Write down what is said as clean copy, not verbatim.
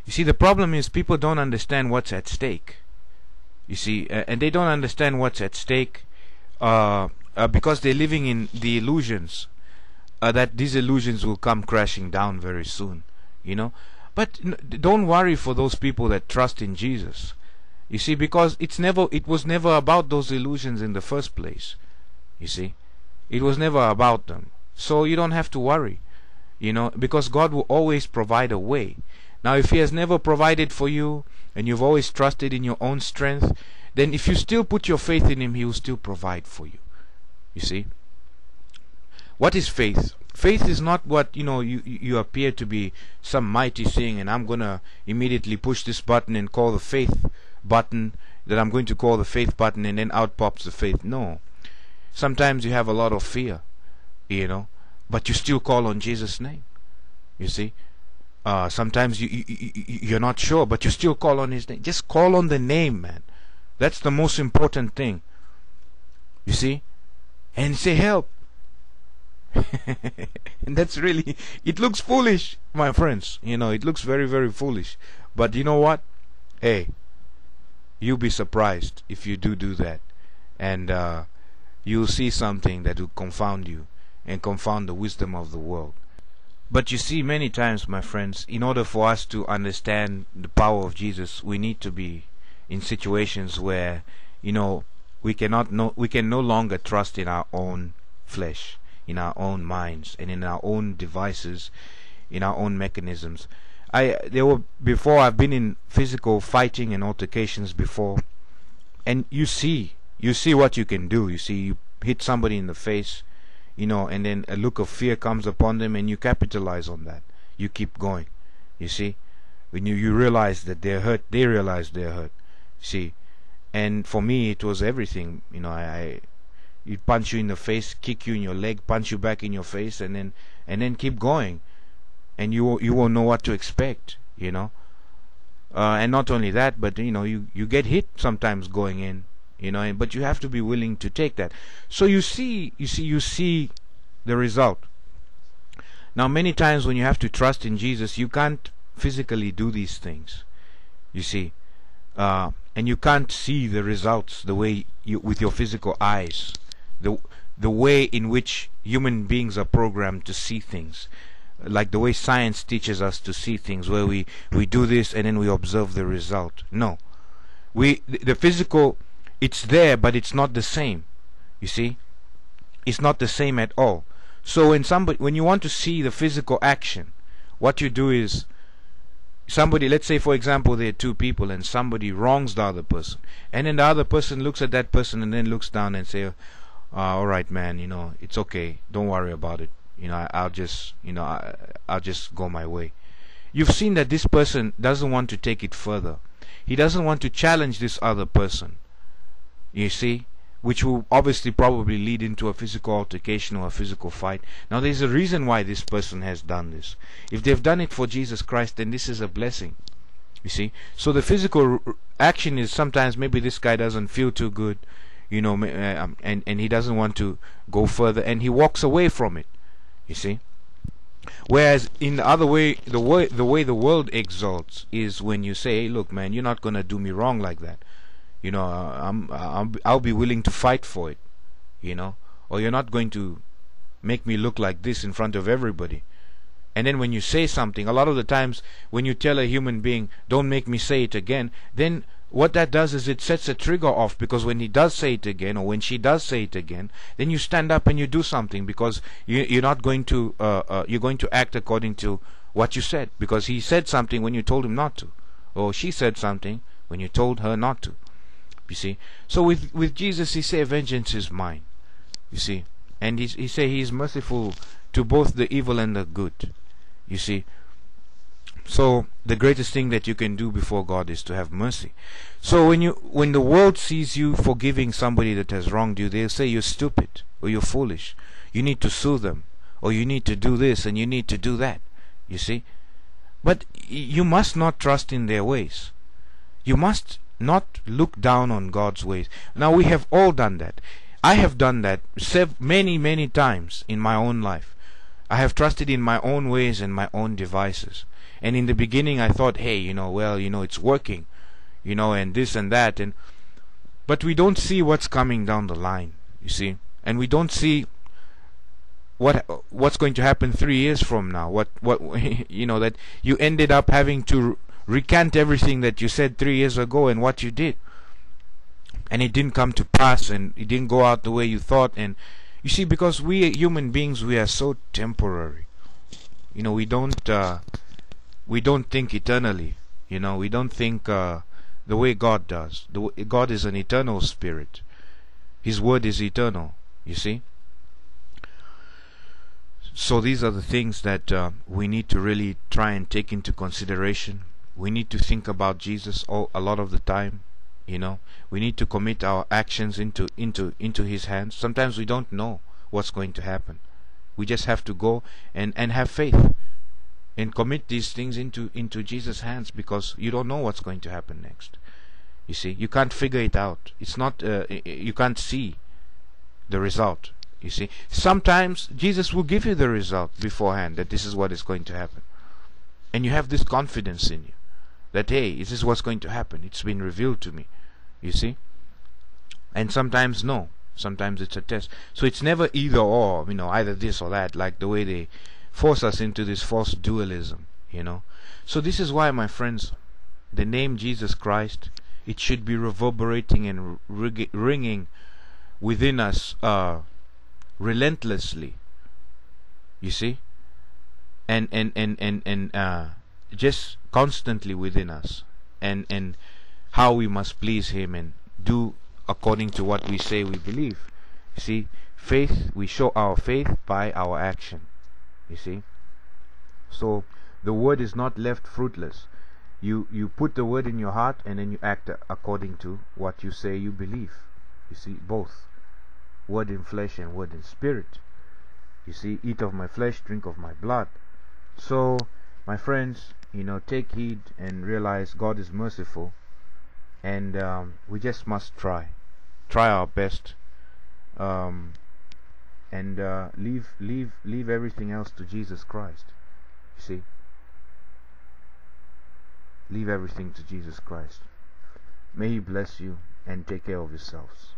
You see, the problem is people don't understand what's at stake. You see, and they don't understand what's at stake because they're living in the illusions that these illusions will come crashing down very soon. You know, but don't worry for those people that trust in Jesus. You see, because it was never about those illusions in the first place. You see, it was never about them. So you don't have to worry, you know, because God will always provide a way. Now, if He has never provided for you and you've always trusted in your own strength, then if you still put your faith in Him, He will still provide for you. You see, what is faith? Faith is not what, you know, you appear to be some mighty thing, and I'm gonna immediately push this button and call the faith button, that I'm going to call the faith button, and then out pops the faith. No. Sometimes you have a lot of fear, you know, but you still call on Jesus' name. You see, sometimes you're not sure, but you still call on His name. Just call on the name, man. That's the most important thing. You see, and say help. And that's really, it looks foolish, my friends. You know, it looks very, very foolish. But you know what? Hey, you'll be surprised if you do that, and you'll see something that will confound you and confound the wisdom of the world. But you see, many times, my friends, in order for us to understand the power of Jesus, we need to be in situations where, you know, we can no longer trust in our own flesh, in our own minds, and in our own devices, in our own mechanisms. I've been in physical fighting and altercations before, and you see what you can do. You see, you hit somebody in the face, you know, and then a look of fear comes upon them, and you capitalize on that. You keep going. You see, when you realize that they're hurt, they realize they're hurt. See, and for me, it was everything. You know, you punch you in the face, kick you in your leg, punch you back in your face, and then keep going, and you won't know what to expect. You know, and not only that, but you know, you get hit sometimes going in. You know, but you have to be willing to take that. So you see the result. Now, many times when you have to trust in Jesus, you can't physically do these things. You see, and you can't see the results the way with your physical eyes, the way in which human beings are programmed to see things, like the way science teaches us to see things, where we do this and then we observe the result. No, the physical, it's there, but it's not the same. You see, it's not the same at all. So when you want to see the physical action, what you do is, somebody, let's say for example there are two people and somebody wrongs the other person, and then the other person looks at that person and then looks down and say, all right, man, you know, it's okay, don't worry about it, you know, I'll just go my way. You've seen that this person doesn't want to take it further. He doesn't want to challenge this other person, you see, which will obviously probably lead into a physical altercation or a physical fight. Now, there's a reason why this person has done this. If they've done it for Jesus Christ, then this is a blessing. You see, so the physical action is sometimes maybe this guy doesn't feel too good, you know, and he doesn't want to go further, and he walks away from it. You see, whereas in the other way, the way the world exalts is when you say, hey, look, man, you're not gonna do me wrong like that. You know, I'll be willing to fight for it, you know, or you're not going to make me look like this in front of everybody. And then when you say something, a lot of the times when you tell a human being, don't make me say it again, then what that does is it sets a trigger off, because when he does say it again, or when she does say it again, then you stand up and you do something, because you're not going to you're going to act according to what you said, because he said something when you told him not to, or she said something when you told her not to. You see, so with Jesus, he say, vengeance is mine. You see, and he say he is merciful to both the evil and the good. You see, so the greatest thing that you can do before God is to have mercy. So when the world sees you forgiving somebody that has wronged you, they'll say you're stupid or you're foolish. You need to sue them, or you need to do this and you need to do that. You see, but you must not trust in their ways. You must not look down on God's ways. Now, we have all done that. I have done that many times in my own life. I have trusted in my own ways and my own devices, And in the beginning I thought, hey, well, it's working, and this and that, but we don't see what's coming down the line, you see. And we don't see what's going to happen 3 years from now. What that you ended up having to recant everything that you said 3 years ago and what you did, and it didn't come to pass, and it didn't go out the way you thought. And you see, because we human beings, we are so temporary. We don't think eternally. We don't think the way God does. God is an eternal spirit. His word is eternal, you see. So these are the things that we need to really try and take into consideration. We need to think about Jesus a lot of the time. We need to commit our actions into His hands. Sometimes we don't know what's going to happen. We just have to go and have faith and commit these things into Jesus' hands, because you don't know what's going to happen next. You see, you can't figure it out. It's not you can't see the result. You see, sometimes Jesus will give you the result beforehand, that this is what is going to happen, and you have this confidence in you that, hey, this is what's going to happen. It's been revealed to me. You see, and sometimes no. Sometimes it's a test. So it's never either or. Either this or that, like the way they force us into this false dualism. So this is why, my friends, the name Jesus Christ, it should be reverberating and ringing within us relentlessly, you see, and just constantly within us, and how we must please Him and do according to what we say we believe. You see, faith, we show our faith by our action, you see. So the word is not left fruitless. You put the word in your heart, and then you act according to what you say you believe. You see, both word in flesh and word in spirit. You see, eat of my flesh, drink of my blood. So, my friends, take heed and realize God is merciful, and we just must try our best, and leave everything else to Jesus Christ. You see, leave everything to Jesus Christ. May He bless you, and take care of yourselves.